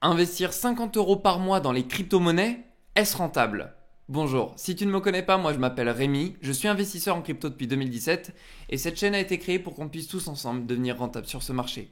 Investir 50 euros par mois dans les crypto-monnaies, est-ce rentable? Bonjour, si tu ne me connais pas, moi je m'appelle Rémi, je suis investisseur en crypto depuis 2017 et cette chaîne a été créée pour qu'on puisse tous ensemble devenir rentables sur ce marché.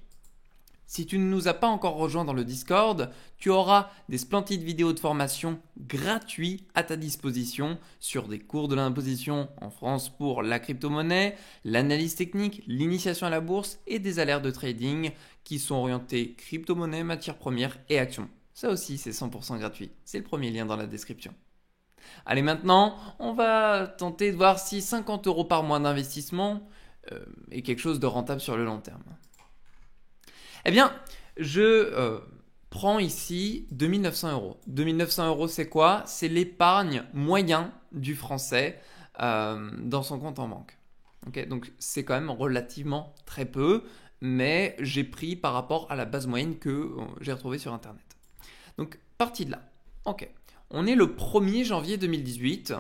Si tu ne nous as pas encore rejoints dans le Discord, tu auras des splendides vidéos de formation gratuits à ta disposition sur des cours de l'imposition en France pour la crypto-monnaie, l'analyse technique, l'initiation à la bourse et des alertes de trading qui sont orientés crypto-monnaie, matières premières et actions. Ça aussi, c'est 100% gratuit. C'est le premier lien dans la description. Allez, maintenant, on va tenter de voir si 50 euros par mois d'investissement est quelque chose de rentable sur le long terme. Eh bien, je prends ici 2900 euros. 2900 euros, c'est quoi? C'est l'épargne moyen du Français dans son compte en banque. Okay, donc, c'est quand même relativement très peu, mais j'ai pris par rapport à la base moyenne que j'ai retrouvée sur Internet. Donc, partie de là. Ok. On est le 1er janvier 2018.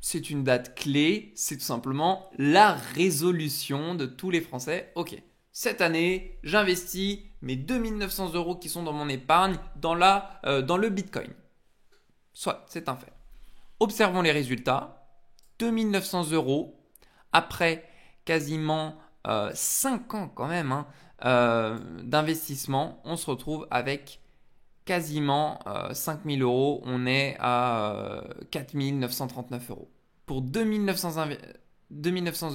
C'est une date clé. C'est tout simplement la résolution de tous les Français. Ok. Cette année, j'investis mes 2900 euros qui sont dans mon épargne dans le Bitcoin. Soit, c'est un fait. Observons les résultats. 2900 euros après quasiment 5 ans quand même d'investissement. On se retrouve avec quasiment 5000 euros. On est à 4939 euros. Pour 2900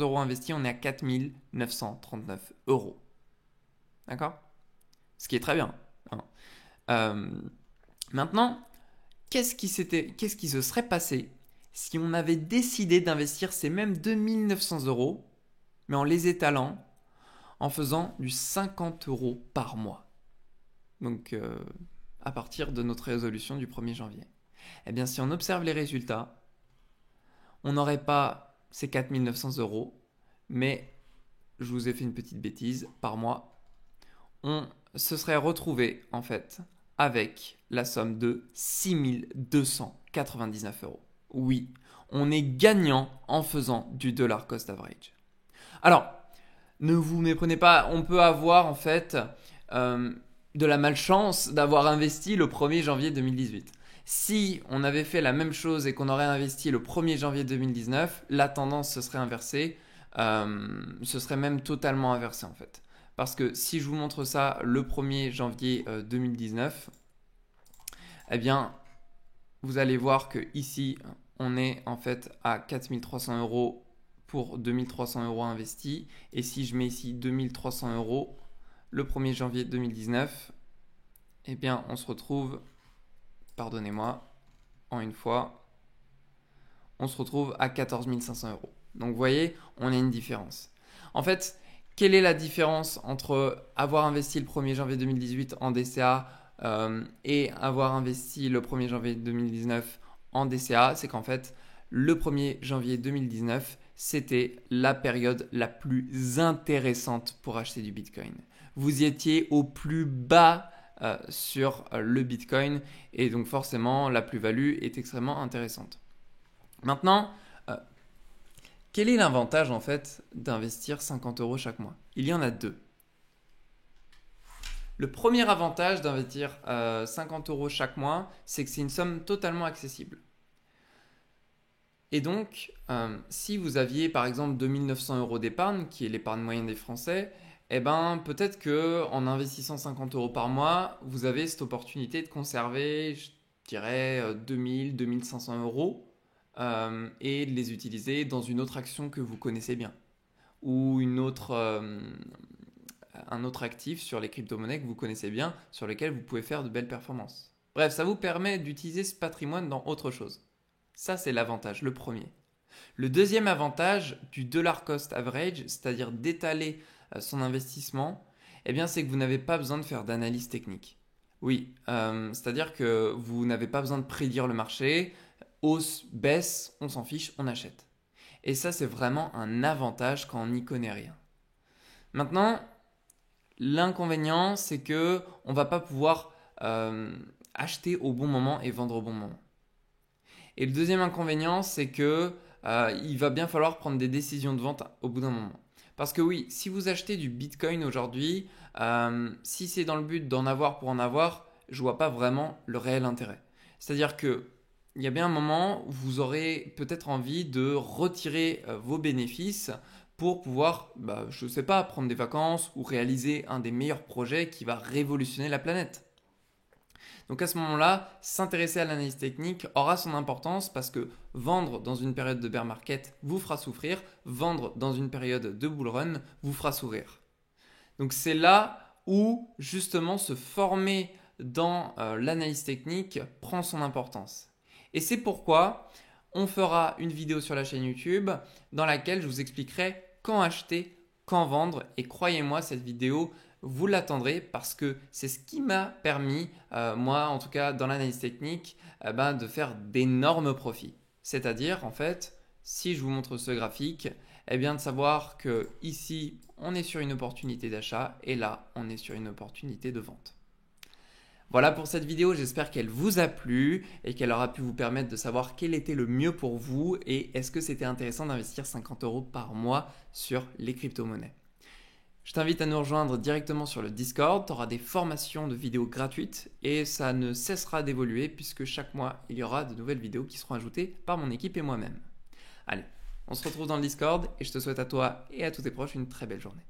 euros investis, on est à 4939 euros. D'accord? Ce qui est très bien. Maintenant, qu'est-ce qui se serait passé si on avait décidé d'investir ces mêmes 2900 euros, mais en les étalant, en faisant du 50 euros par mois? Donc, à partir de notre résolution du 1er janvier. Eh bien, si on observe les résultats, on n'aurait pas ces 4900 euros, mais je vous ai fait une petite bêtise, par mois, on se serait retrouvé en fait avec la somme de 6299 euros. Oui, on est gagnant en faisant du dollar cost average. Alors, ne vous méprenez pas, on peut avoir en fait de la malchance d'avoir investi le 1er janvier 2018. Si on avait fait la même chose et qu'on aurait investi le 1er janvier 2019, la tendance se serait inversée, ce serait même totalement inversé en fait. Parce que si je vous montre ça le 1er janvier 2019, eh bien, vous allez voir que ici, on est en fait à 4300 euros pour 2300 euros investis. Et si je mets ici 2300 euros, le 1er janvier 2019, eh bien, on se retrouve, pardonnez-moi, en une fois, on se retrouve à 14 500 euros. Donc, vous voyez, on a une différence. En fait, quelle est la différence entre avoir investi le 1er janvier 2018 en DCA et avoir investi le 1er janvier 2019 en DCA? C'est qu'en fait, le 1er janvier 2019, c'était la période la plus intéressante pour acheter du Bitcoin. Vous y étiez au plus bas sur le Bitcoin et donc forcément la plus-value est extrêmement intéressante. Maintenant, quel est l'avantage en fait d'investir 50 euros chaque mois? Il y en a deux. Le premier avantage d'investir 50 euros chaque mois, c'est que c'est une somme totalement accessible. Et donc, si vous aviez par exemple 2900 euros d'épargne, qui est l'épargne moyenne des Français, eh ben, peut-être qu'en investissant 50 euros par mois, vous avez cette opportunité de conserver, je dirais, 2000, 2500 euros et de les utiliser dans une autre action que vous connaissez bien ou un autre actif sur les crypto-monnaies que vous connaissez bien, sur lesquels vous pouvez faire de belles performances. Bref, ça vous permet d'utiliser ce patrimoine dans autre chose. Ça, c'est l'avantage, le premier. Le deuxième avantage du dollar cost average, c'est-à-dire d'étaler son investissement, eh bien, c'est que vous n'avez pas besoin de faire d'analyse technique. Oui, c'est-à-dire que vous n'avez pas besoin de prédire le marché, hausse, baisse, on s'en fiche, on achète. Et ça, c'est vraiment un avantage quand on n'y connaît rien. Maintenant, l'inconvénient, c'est que on va pas pouvoir acheter au bon moment et vendre au bon moment. Et le deuxième inconvénient, c'est que il va bien falloir prendre des décisions de vente au bout d'un moment. Parce que oui, si vous achetez du Bitcoin aujourd'hui, si c'est dans le but d'en avoir pour en avoir, je vois pas vraiment le réel intérêt. C'est-à-dire que il y a bien un moment où vous aurez peut-être envie de retirer vos bénéfices pour pouvoir, je ne sais pas, prendre des vacances ou réaliser un des meilleurs projets qui va révolutionner la planète. Donc à ce moment-là, s'intéresser à l'analyse technique aura son importance parce que vendre dans une période de bear market vous fera souffrir, vendre dans une période de bull run vous fera sourire. Donc c'est là où justement se former dans l'analyse technique prend son importance. Et c'est pourquoi on fera une vidéo sur la chaîne YouTube dans laquelle je vous expliquerai quand acheter, quand vendre. Et croyez-moi, cette vidéo, vous l'attendrez parce que c'est ce qui m'a permis, moi en tout cas dans l'analyse technique, de faire d'énormes profits. C'est-à-dire, en fait, si je vous montre ce graphique, de savoir que ici, on est sur une opportunité d'achat et là, on est sur une opportunité de vente. Voilà pour cette vidéo, j'espère qu'elle vous a plu et qu'elle aura pu vous permettre de savoir quel était le mieux pour vous et est-ce que c'était intéressant d'investir 50 € par mois sur les crypto-monnaies. Je t'invite à nous rejoindre directement sur le Discord, tu auras des formations de vidéos gratuites et ça ne cessera d'évoluer puisque chaque mois, il y aura de nouvelles vidéos qui seront ajoutées par mon équipe et moi-même. Allez, on se retrouve dans le Discord et je te souhaite à toi et à tous tes proches une très belle journée.